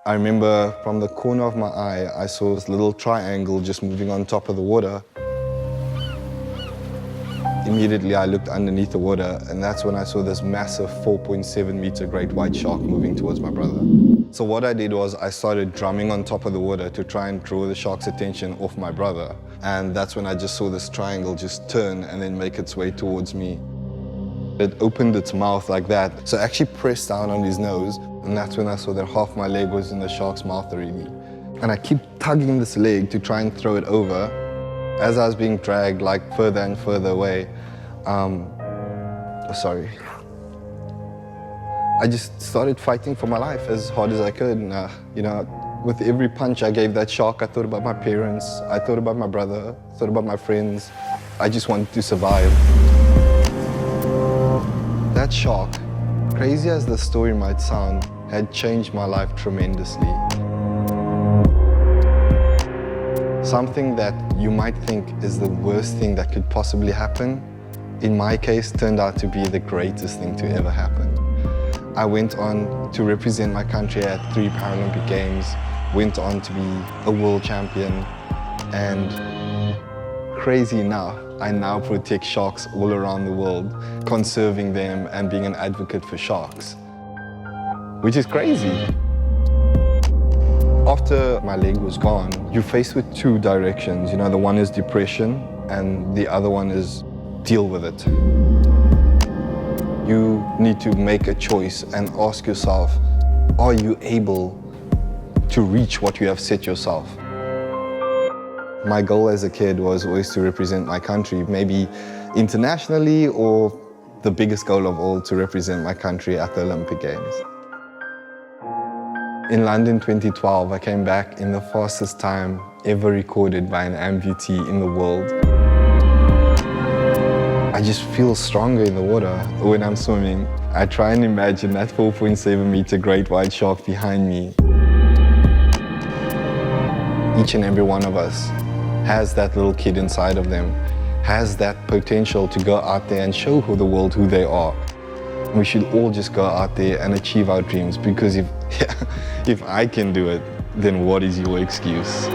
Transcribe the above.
I remember from the corner of my eye, I saw this little triangle just moving on top of the water. Immediately, I looked underneath the water, and that's when I saw this massive 4.7-meter great white shark moving towards my brother. So what I did was I started drumming on top of the water to try and draw the shark's attention off my brother. And that's when I just saw this triangle just turn and then make its way towards me. It opened its mouth like that, so I actually pressed down on his nose, and that's when I saw that half my leg was in the shark's mouth already. And I keep tugging this leg to try and throw it over. As I was being dragged like further and further away, I just started fighting for my life as hard as I could. And, with every punch I gave that shark, I thought about my parents, I thought about my brother, I thought about my friends. I just wanted to survive. That shark, crazy as the story might sound, had changed my life tremendously. Something that you might think is the worst thing that could possibly happen, in my case, turned out to be the greatest thing to ever happen. I went on to represent my country at 3 Paralympic Games, went on to be a world champion, and crazy enough, I now protect sharks all around the world, conserving them and being an advocate for sharks, which is crazy. After my leg was gone, you're faced with 2 directions. The one is depression and the other one is deal with it. You need to make a choice and ask yourself, are you able to reach what you have set yourself? My goal as a kid was always to represent my country, maybe internationally, or the biggest goal of all, to represent my country at the Olympic Games. In London 2012, I came back in the fastest time ever recorded by an amputee in the world. I just feel stronger in the water when I'm swimming. I try and imagine that 4.7-meter great white shark behind me. Each and every one of us has that little kid inside of them, has that potential to go out there and show the world who they are. We should all just go out there and achieve our dreams, because if I can do it, then what is your excuse?